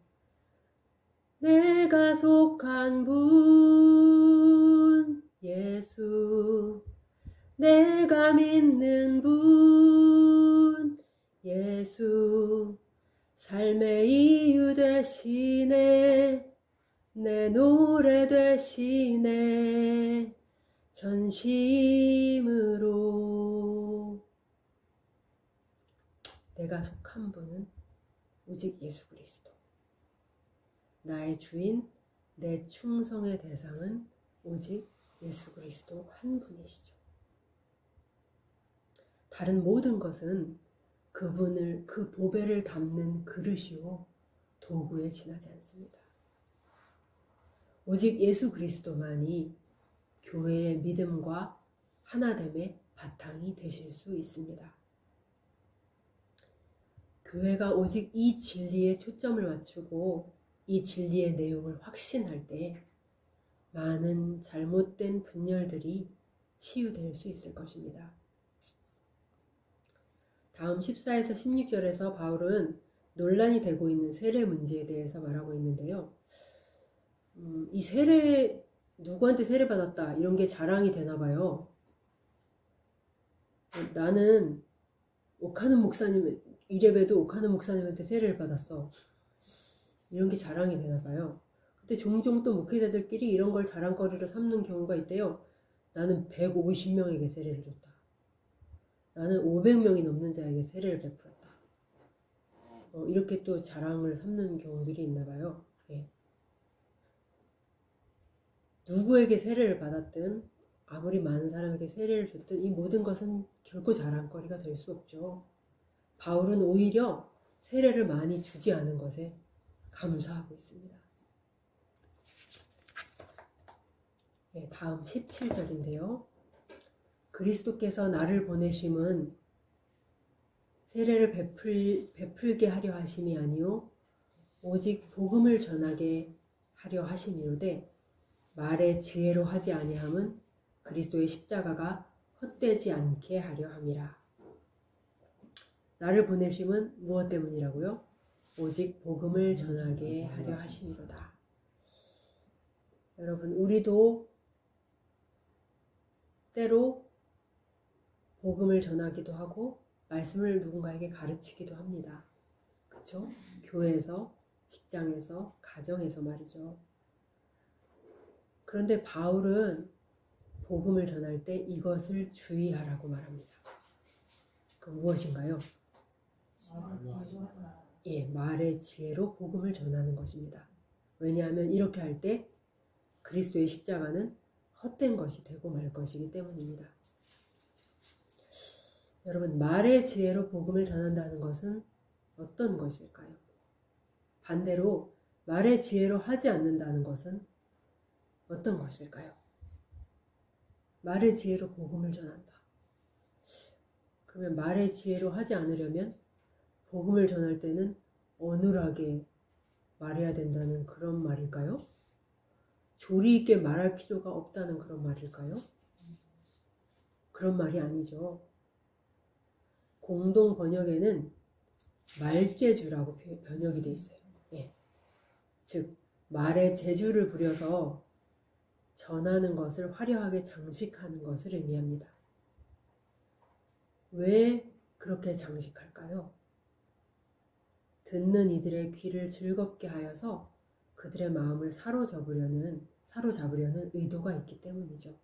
내가 속한 분 예수, 내가 믿는 분 예수, 삶의 이유 되시네, 내 노래 되시네, 전심으로. 내가 속한 분은 오직 예수 그리스도. 나의 주인, 내 충성의 대상은 오직 예수 그리스도 한 분이시죠. 다른 모든 것은 그분을, 그 보배를 담는 그릇이요 도구에 지나지 않습니다. 오직 예수 그리스도만이 교회의 믿음과 하나됨의 바탕이 되실 수 있습니다. 교회가 오직 이 진리에 초점을 맞추고 이 진리의 내용을 확신할 때 많은 잘못된 분열들이 치유될 수 있을 것입니다. 다음 14에서 16절에서 바울은 논란이 되고 있는 세례 문제에 대해서 말하고 있는데요. 이 세례, 누구한테 세례 받았다 이런 게 자랑이 되나 봐요. 나는 오카는 목사님, 이래봬도 오카는 목사님한테 세례를 받았어. 이런 게 자랑이 되나 봐요. 근데 종종 또 목회자들끼리 이런 걸 자랑거리로 삼는 경우가 있대요. 나는 150명에게 세례를 줬다. 나는 500명이 넘는 자에게 세례를 베풀었다. 이렇게 또 자랑을 삼는 경우들이 있나 봐요. 예. 누구에게 세례를 받았든 아무리 많은 사람에게 세례를 줬든 이 모든 것은 결코 자랑거리가 될 수 없죠. 바울은 오히려 세례를 많이 주지 않은 것에 감사하고 있습니다. 네, 다음 17절인데요. 그리스도께서 나를 보내심은 세례를 베풀게 하려 하심이 아니요 오직 복음을 전하게 하려 하심이로되 말의 지혜로 하지 아니함은 그리스도의 십자가가 헛되지 않게 하려 함이라. 나를 보내심은 무엇 때문이라고요? 오직 복음을 전하게 하려 하심이로다. 여러분, 우리도 때로 복음을 전하기도 하고 말씀을 누군가에게 가르치기도 합니다. 그렇죠? 교회에서, 직장에서, 가정에서 말이죠. 그런데 바울은 복음을 전할 때 이것을 주의하라고 말합니다. 그 무엇인가요? 예, 말의 지혜로 복음을 전하는 것입니다. 왜냐하면 이렇게 할 때 그리스도의 십자가는 헛된 것이 되고 말 것이기 때문입니다. 여러분, 말의 지혜로 복음을 전한다는 것은 어떤 것일까요? 반대로 말의 지혜로 하지 않는다는 것은 어떤 것일까요? 말의 지혜로 복음을 전한다. 그러면 말의 지혜로 하지 않으려면 복음을 전할 때는 어눌하게 말해야 된다는 그런 말일까요? 조리 있게 말할 필요가 없다는 그런 말일까요? 그런 말이 아니죠. 공동 번역에는 말재주라고 번역이 돼 있어요. 예. 즉 말의 재주를 부려서 전하는 것을 화려하게 장식하는 것을 의미합니다. 왜 그렇게 장식할까요? 듣는 이들의 귀를 즐겁게 하여서 그들의 마음을 사로잡으려는 의도가 있기 때문이죠.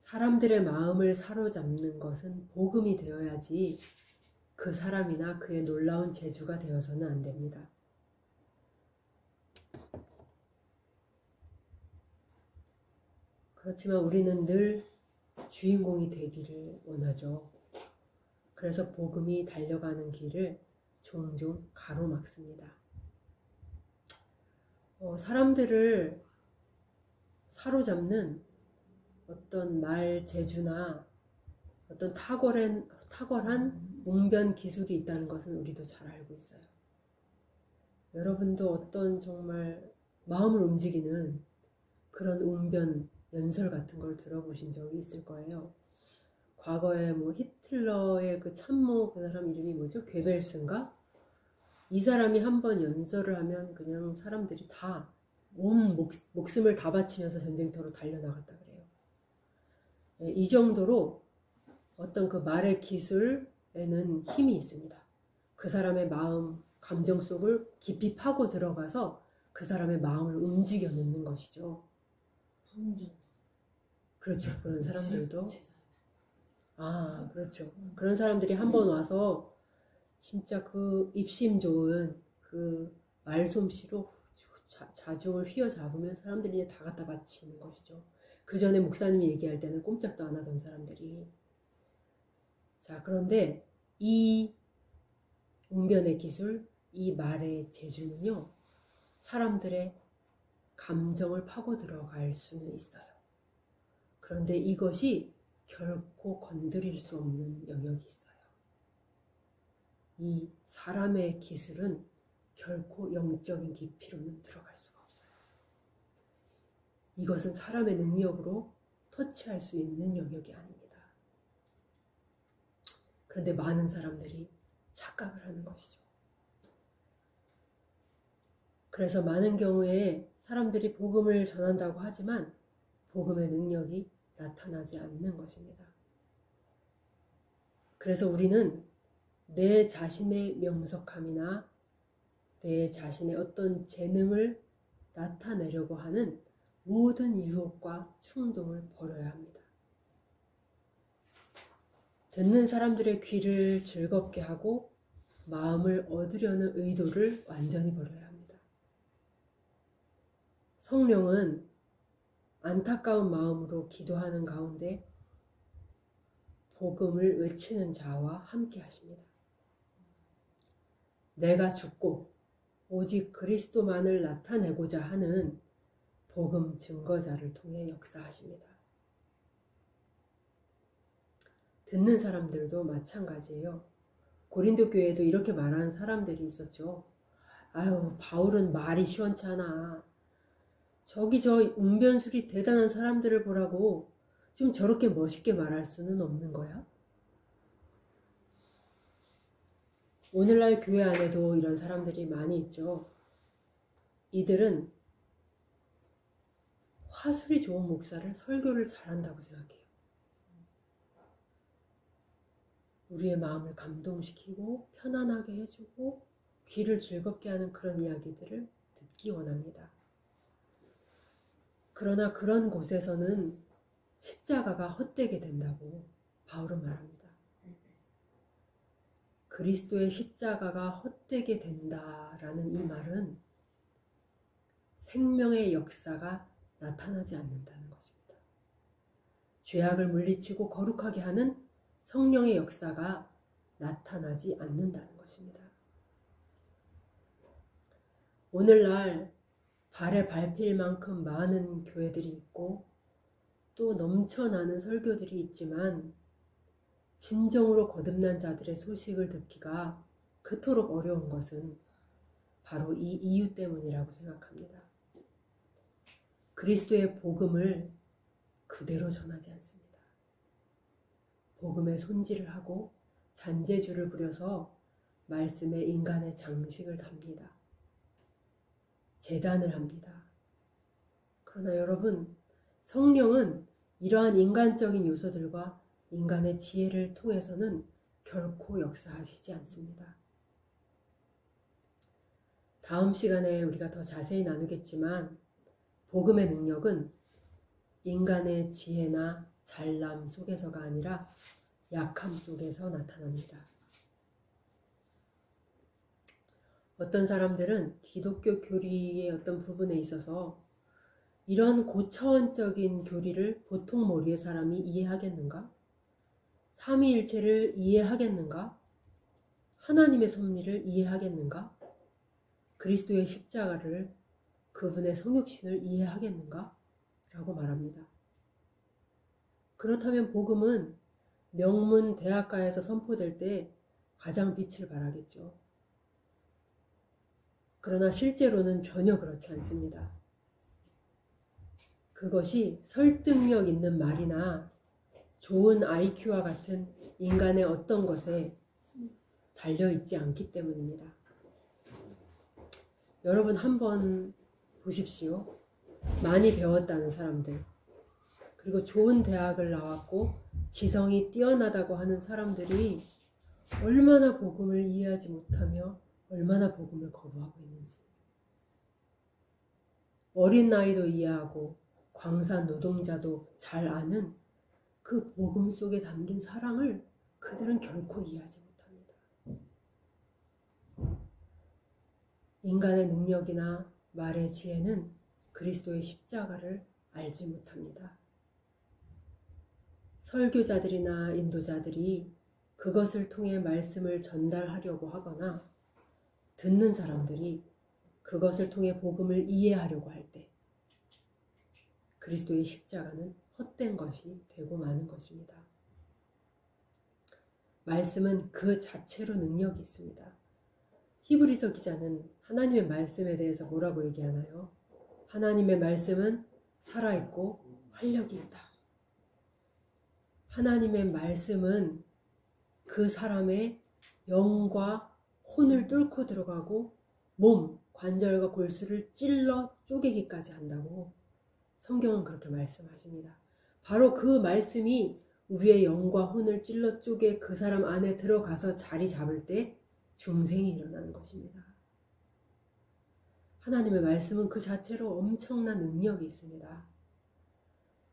사람들의 마음을 사로잡는 것은 복음이 되어야지 그 사람이나 그의 놀라운 재주가 되어서는 안 됩니다. 그렇지만 우리는 늘 주인공이 되기를 원하죠. 그래서 복음이 달려가는 길을 종종 가로막습니다. 사람들을 사로잡는 어떤 말 재주나 어떤 탁월한 웅변 기술이 있다는 것은 우리도 잘 알고 있어요. 여러분도 어떤 정말 마음을 움직이는 그런 웅변 연설 같은 걸 들어보신 적이 있을 거예요. 과거에 뭐 히틀러의 그 참모 그 사람 이름이 뭐죠? 괴벨스인가? 이 사람이 한번 연설을 하면 그냥 사람들이 다 온 목숨을 다 바치면서 전쟁터로 달려나갔다 그래요. 이 정도로 어떤 그 말의 기술에는 힘이 있습니다. 그 사람의 마음, 감정 속을 깊이 파고 들어가서 그 사람의 마음을 움직여 놓는 것이죠. 그렇죠. 그런 사람들도. 그렇죠. 그런 사람들이 한번 와서 진짜 그 입심 좋은 그 말솜씨로 자중을 휘어잡으면 사람들이 이제 다 갖다 바치는 것이죠. 그 전에 목사님이 얘기할 때는 꼼짝도 안 하던 사람들이. 자, 그런데 이 웅변의 기술, 이 말의 재주는요, 사람들의 감정을 파고 들어갈 수는 있어요. 그런데 이것이 결코 건드릴 수 없는 영역이 있어요. 이 사람의 기술은 결코 영적인 깊이로는 들어갈 수가 없어요. 이것은 사람의 능력으로 터치할 수 있는 영역이 아닙니다. 그런데 많은 사람들이 착각을 하는 것이죠. 그래서 많은 경우에 사람들이 복음을 전한다고 하지만 복음의 능력이 나타나지 않는 것입니다. 그래서 우리는 내 자신의 명석함이나 내 자신의 어떤 재능을 나타내려고 하는 모든 유혹과 충동을 버려야 합니다. 듣는 사람들의 귀를 즐겁게 하고 마음을 얻으려는 의도를 완전히 버려야 합니다. 성령은 안타까운 마음으로 기도하는 가운데 복음을 외치는 자와 함께 하십니다. 내가 죽고 오직 그리스도만을 나타내고자 하는 복음 증거자를 통해 역사하십니다. 듣는 사람들도 마찬가지예요. 고린도 교회에도 이렇게 말하는 사람들이 있었죠. 아유, 바울은 말이 시원찮아. 저기 저 운변술이 대단한 사람들을 보라고 좀 저렇게 멋있게 말할 수는 없는 거야? 오늘날 교회 안에도 이런 사람들이 많이 있죠. 이들은 화술이 좋은 목사를 설교를 잘한다고 생각해요. 우리의 마음을 감동시키고 편안하게 해주고 귀를 즐겁게 하는 그런 이야기들을 듣기 원합니다. 그러나 그런 곳에서는 십자가가 헛되게 된다고 바울은 말합니다. 그리스도의 십자가가 헛되게 된다라는 이 말은 생명의 역사가 나타나지 않는다는 것입니다. 죄악을 물리치고 거룩하게 하는 성령의 역사가 나타나지 않는다는 것입니다. 오늘날 발에 밟힐 만큼 많은 교회들이 있고 또 넘쳐나는 설교들이 있지만 진정으로 거듭난 자들의 소식을 듣기가 그토록 어려운 것은 바로 이 이유 때문이라고 생각합니다. 그리스도의 복음을 그대로 전하지 않습니다. 복음에 손질을 하고 잔재주를 부려서 말씀에 인간의 장식을 답니다. 재단을 합니다. 그러나 여러분, 성령은 이러한 인간적인 요소들과 인간의 지혜를 통해서는 결코 역사하시지 않습니다. 다음 시간에 우리가 더 자세히 나누겠지만 복음의 능력은 인간의 지혜나 잘남 속에서가 아니라 약함 속에서 나타납니다. 어떤 사람들은 기독교 교리의 어떤 부분에 있어서 이런 고차원적인 교리를 보통 머리의 사람이 이해하겠는가? 삼위일체를 이해하겠는가? 하나님의 섭리를 이해하겠는가? 그리스도의 십자가를, 그분의 성육신을 이해하겠는가? 라고 말합니다. 그렇다면 복음은 명문 대학가에서 선포될 때 가장 빛을 발하겠죠. 그러나 실제로는 전혀 그렇지 않습니다. 그것이 설득력 있는 말이나 좋은 IQ와 같은 인간의 어떤 것에 달려있지 않기 때문입니다. 여러분 한번 보십시오. 많이 배웠다는 사람들, 그리고 좋은 대학을 나왔고 지성이 뛰어나다고 하는 사람들이 얼마나 복음을 이해하지 못하며 얼마나 복음을 거부하고 있는지. 어린 나이도 이해하고 광산 노동자도 잘 아는 그 복음 속에 담긴 사랑을 그들은 결코 이해하지 못합니다. 인간의 능력이나 말의 지혜는 그리스도의 십자가를 알지 못합니다. 설교자들이나 인도자들이 그것을 통해 말씀을 전달하려고 하거나 듣는 사람들이 그것을 통해 복음을 이해하려고 할 때 그리스도의 십자가는 헛된 것이 되고 마는 것입니다. 말씀은 그 자체로 능력이 있습니다. 히브리서 기자는 하나님의 말씀에 대해서 뭐라고 얘기하나요? 하나님의 말씀은 살아있고 활력이 있다. 하나님의 말씀은 그 사람의 영과 혼을 뚫고 들어가고 몸, 관절과 골수를 찔러 쪼개기까지 한다고 성경은 그렇게 말씀하십니다. 바로 그 말씀이 우리의 영과 혼을 찔러 쪼개 그 사람 안에 들어가서 자리 잡을 때 중생이 일어나는 것입니다. 하나님의 말씀은 그 자체로 엄청난 능력이 있습니다.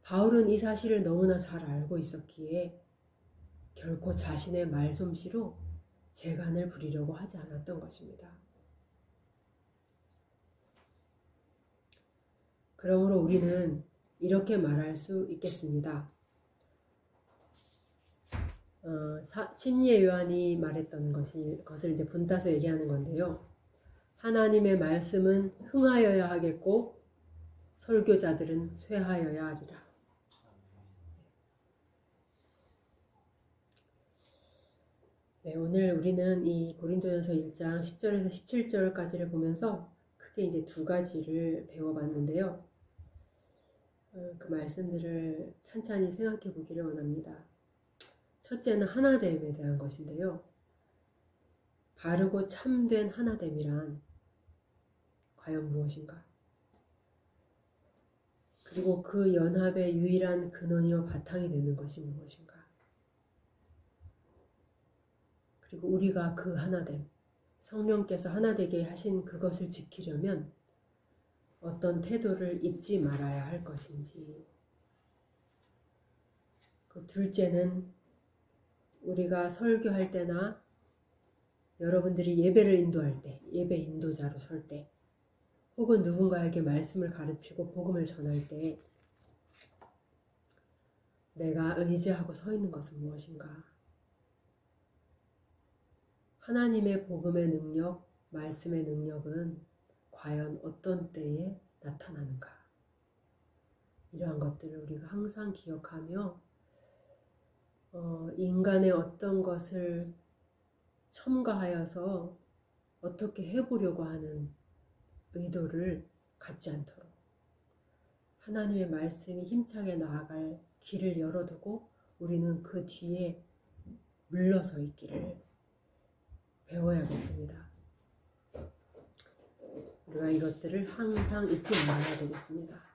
바울은 이 사실을 너무나 잘 알고 있었기에 결코 자신의 말솜씨로 재간을 부리려고 하지 않았던 것입니다. 그러므로 우리는 이렇게 말할 수 있겠습니다. 심리의 요한이 말했던 것을 이제 본따서 얘기하는 건데요. 하나님의 말씀은 흥하여야 하겠고 설교자들은 쇠하여야 하리라. 네, 오늘 우리는 이 고린도전서 1장 10절에서 17절까지를 보면서 크게 이제 두 가지를 배워봤는데요. 그 말씀들을 찬찬히 생각해 보기를 원합니다. 첫째는 하나됨에 대한 것인데요. 바르고 참된 하나됨이란 과연 무엇인가? 그리고 그 연합의 유일한 근원이요 바탕이 되는 것이 무엇인가? 그리고 우리가 그 하나됨, 성령께서 하나되게 하신 그것을 지키려면 어떤 태도를 잊지 말아야 할 것인지. 그 둘째는 우리가 설교할 때나 여러분들이 예배를 인도할 때, 예배 인도자로 설 때, 혹은 누군가에게 말씀을 가르치고 복음을 전할 때 내가 의지하고 서 있는 것은 무엇인가? 하나님의 복음의 능력, 말씀의 능력은 과연 어떤 때에 나타나는가? 이러한 것들을 우리가 항상 기억하며 인간의 어떤 것을 첨가하여서 어떻게 해보려고 하는 의도를 갖지 않도록 하나님의 말씀이 힘차게 나아갈 길을 열어두고 우리는 그 뒤에 물러서 있기를 배워야겠습니다. 우리가 이것들을 항상 잊지 말아야 되겠습니다.